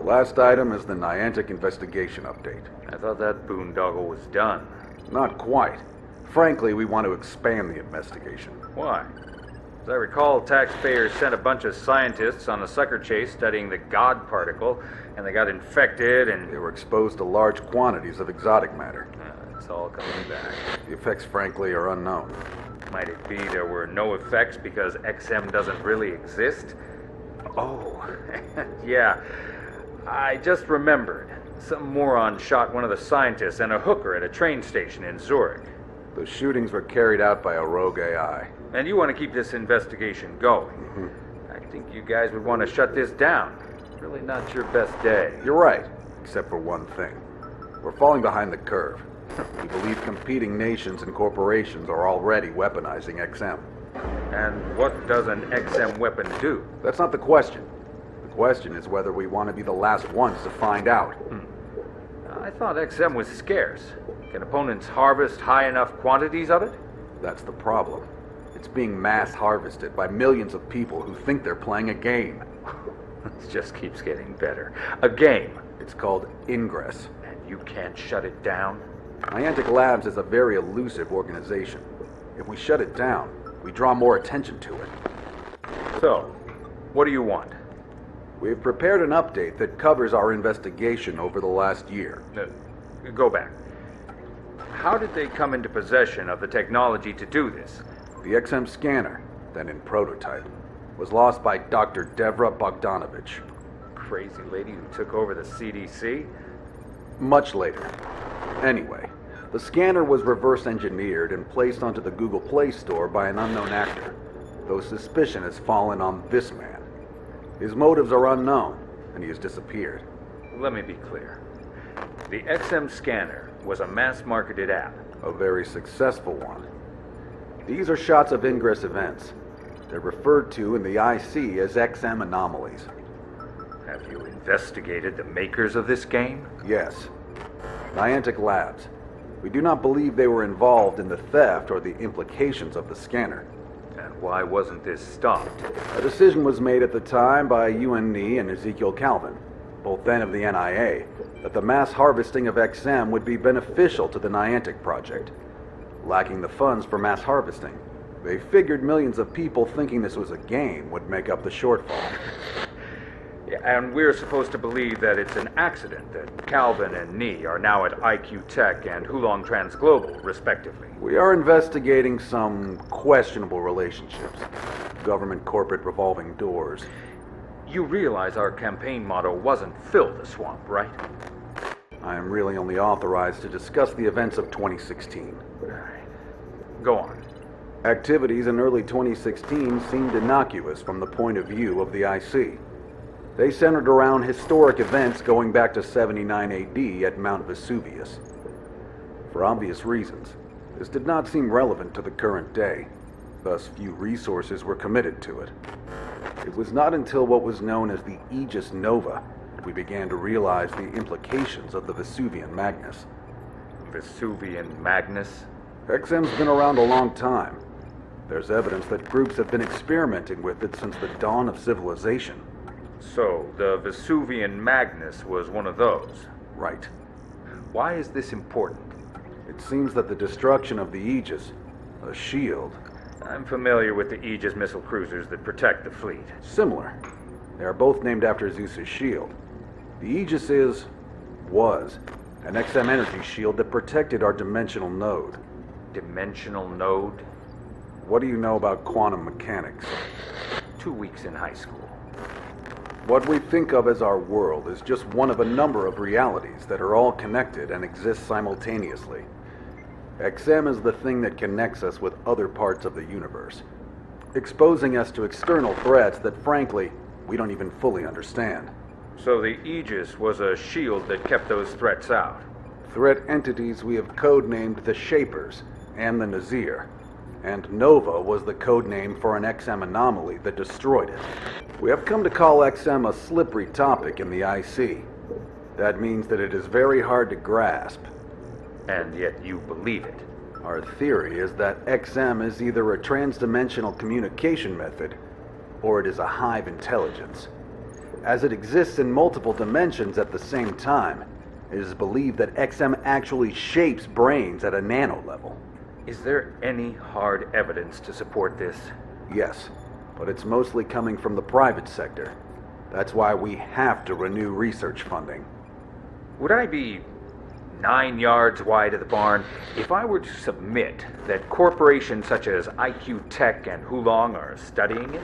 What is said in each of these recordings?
Last item is the Niantic investigation update. I thought that boondoggle was done. Not quite. Frankly, we want to expand the investigation. Why? As I recall, taxpayers sent a bunch of scientists on a sucker chase studying the God particle, and they got infected and... They were exposed to large quantities of exotic matter. It's all coming back. The effects, frankly, are unknown. Might it be there were no effects because XM doesn't really exist? Oh, yeah. I just remembered. Some moron shot one of the scientists and a hooker at a train station in Zurich. The shootings were carried out by a rogue AI. And you want to keep this investigation going. I think you guys would want to shut this down. Really not your best day. You're right, except for one thing. We're falling behind the curve. We believe competing nations and corporations are already weaponizing XM. And what does an XM weapon do? That's not the question. The question is whether we want to be the last ones to find out. I thought XM was scarce. Can opponents harvest high enough quantities of it? That's the problem. It's being mass harvested by millions of people who think they're playing a game. It just keeps getting better. A game. It's called Ingress. And you can't shut it down? Niantic Labs is a very elusive organization. If we shut it down, we draw more attention to it. So, what do you want? We've prepared an update that covers our investigation over the last year. Go back. How did they come into possession of the technology to do this? The XM scanner, then in prototype, was lost by Dr. Devra Bogdanovich. Crazy lady who took over the CDC? Much later. Anyway, the scanner was reverse engineered and placed onto the Google Play Store by an unknown actor, though suspicion has fallen on this man. His motives are unknown, and he has disappeared. Let me be clear. The XM scanner was a mass-marketed app. A very successful one. These are shots of Ingress events. They're referred to in the IC as XM anomalies. Have you investigated the makers of this game? Yes. Niantic Labs. We do not believe they were involved in the theft or the implications of the scanner. And why wasn't this stopped? A decision was made at the time by UNE and Ezekiel Calvin, both then of the NIA, that the mass harvesting of XM would be beneficial to the Niantic project. Lacking the funds for mass harvesting, they figured millions of people thinking this was a game would make up the shortfall. Yeah, and we're supposed to believe that it's an accident that Calvin and Nee are now at IQ Tech and Hulong Transglobal, respectively. We are investigating some questionable relationships. Government-corporate revolving doors. You realize our campaign motto wasn't "Fill the Swamp," right? I am really only authorized to discuss the events of 2016. Go on. Activities in early 2016 seemed innocuous from the point of view of the IC. They centered around historic events going back to 79 AD at Mount Vesuvius. For obvious reasons, this did not seem relevant to the current day, thus few resources were committed to it. It was not until what was known as the Aegis Nova that we began to realize the implications of the Vesuvian Magnus. Vesuvian Magnus? XM's been around a long time. There's evidence that groups have been experimenting with it since the dawn of civilization. So, the Vesuvian Magnus was one of those? Right. Why is this important? It seems that the destruction of the Aegis, a shield... I'm familiar with the Aegis missile cruisers that protect the fleet. Similar. They are both named after Zeus's shield. The Aegis was, an XM energy shield that protected our dimensional node. Dimensional node? What do you know about quantum mechanics? 2 weeks in high school. What we think of as our world is just one of a number of realities that are all connected and exist simultaneously. XM is the thing that connects us with other parts of the universe, exposing us to external threats that, frankly, we don't even fully understand. So the Aegis was a shield that kept those threats out? Threat entities we have codenamed the Shapers and the Nazir, and Nova was the codename for an XM anomaly that destroyed it. We have come to call XM a slippery topic in the IC. That means that it is very hard to grasp. And yet you believe it. Our theory is that XM is either a transdimensional communication method, or it is a hive intelligence. As it exists in multiple dimensions at the same time, it is believed that XM actually shapes brains at a nano level. Is there any hard evidence to support this? Yes, but it's mostly coming from the private sector. That's why we have to renew research funding. Would I be 9 yards wide of the barn if I were to submit that corporations such as IQ Tech and Hulong are studying it?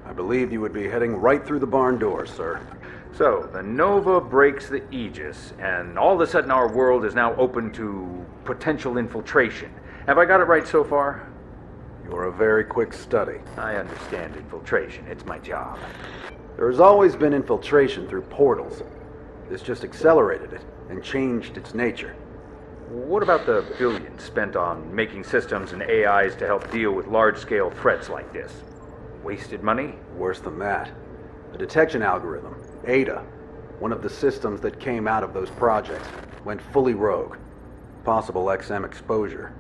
I believe you would be heading right through the barn doors, sir. So, the Nova breaks the Aegis, and all of a sudden our world is now open to potential infiltration. Have I got it right so far? You're a very quick study. I understand infiltration. It's my job. There has always been infiltration through portals. This just accelerated it and changed its nature. What about the billions spent on making systems and AIs to help deal with large-scale threats like this? Wasted money? Worse than that. The detection algorithm, Ada, one of the systems that came out of those projects, went fully rogue. Possible XM exposure.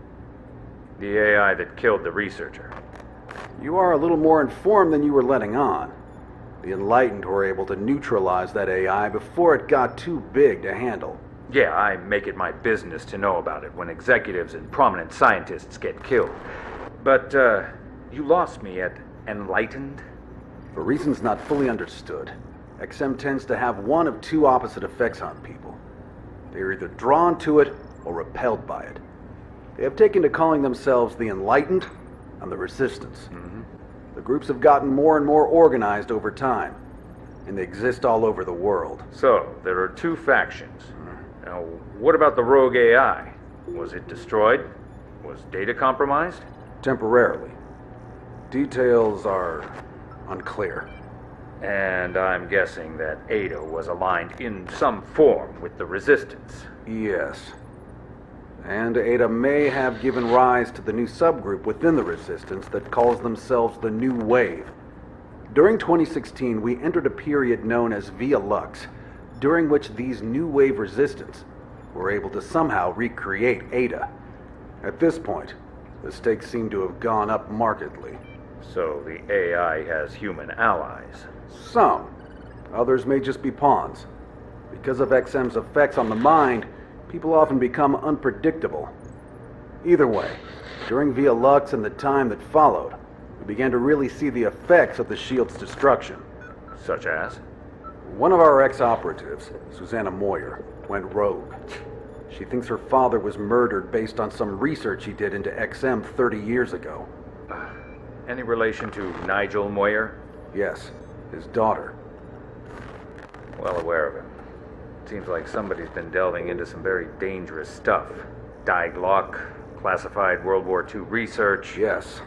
The AI that killed the researcher. You are a little more informed than you were letting on. The Enlightened were able to neutralize that AI before it got too big to handle. Yeah, I make it my business to know about it when executives and prominent scientists get killed. But, you lost me at Enlightened? For reasons not fully understood, XM tends to have one of two opposite effects on people. They are either drawn to it or repelled by it. They have taken to calling themselves the Enlightened and the Resistance. The groups have gotten more and more organized over time, and they exist all over the world. So, there are two factions. Now, what about the rogue AI? Was it destroyed? Was data compromised? Temporarily. Details are unclear. And I'm guessing that Ada was aligned in some form with the Resistance. Yes. And Ada may have given rise to the new subgroup within the Resistance that calls themselves the New Wave. During 2016, we entered a period known as Via Lux, during which these New Wave Resistance were able to somehow recreate Ada. At this point, the stakes seem to have gone up markedly. So the AI has human allies. Some. Others may just be pawns. Because of XM's effects on the mind, people often become unpredictable. Either way, during Via Lux and the time that followed, we began to really see the effects of the shield's destruction. Such as? One of our ex-operatives, Susanna Moyer, went rogue. She thinks her father was murdered based on some research he did into XM 30 years ago. Any relation to Nigel Moyer? Yes, his daughter. Well aware of him. Seems like somebody's been delving into some very dangerous stuff. Diaglock, classified World War II research. Yes.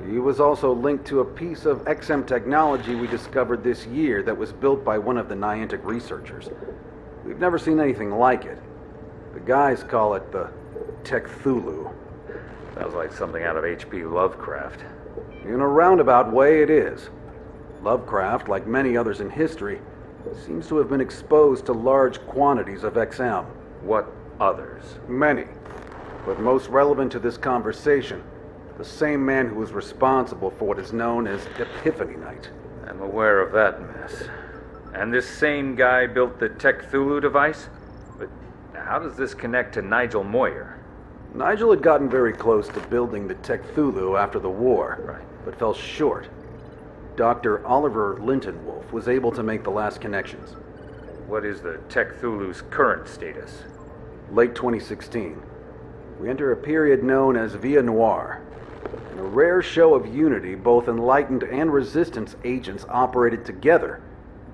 He was also linked to a piece of XM technology we discovered this year that was built by one of the Niantic researchers. We've never seen anything like it. The guys call it the Cthulhu. Sounds like something out of H.P. Lovecraft. In a roundabout way, it is. Lovecraft, like many others in history, seems to have been exposed to large quantities of XM. What others? Many. But most relevant to this conversation, the same man who was responsible for what is known as Epiphany Night. I'm aware of that mess. And this same guy built the Cthulhu device? But how does this connect to Nigel Moyer? Nigel had gotten very close to building the Cthulhu after the war, Right. but fell short. Dr. Oliver Lintonwolf was able to make the last connections. What is the Cthulhu's current status? Late 2016, we enter a period known as Via Noir. In a rare show of unity, both Enlightened and Resistance agents operated together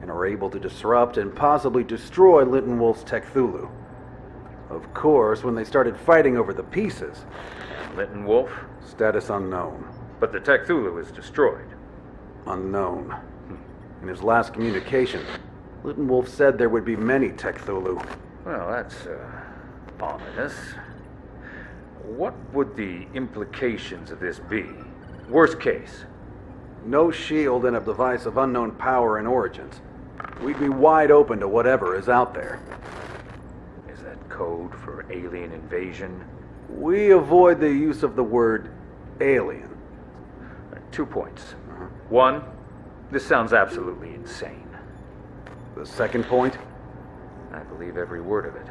and are able to disrupt and possibly destroy Lintonwolf's Cthulhu. Of course, when they started fighting over the pieces, Linton Wolf? status unknown. But the Cthulhu is destroyed. Unknown. In his last communication, Lintonwolf said there would be many Cthulhu. Well, that's, ominous. What would the implications of this be? Worst case. No shield and a device of unknown power and origins. We'd be wide open to whatever is out there. Is that code for alien invasion? We avoid the use of the word alien. 2 points. One, this sounds absolutely insane. The second point? I believe every word of it.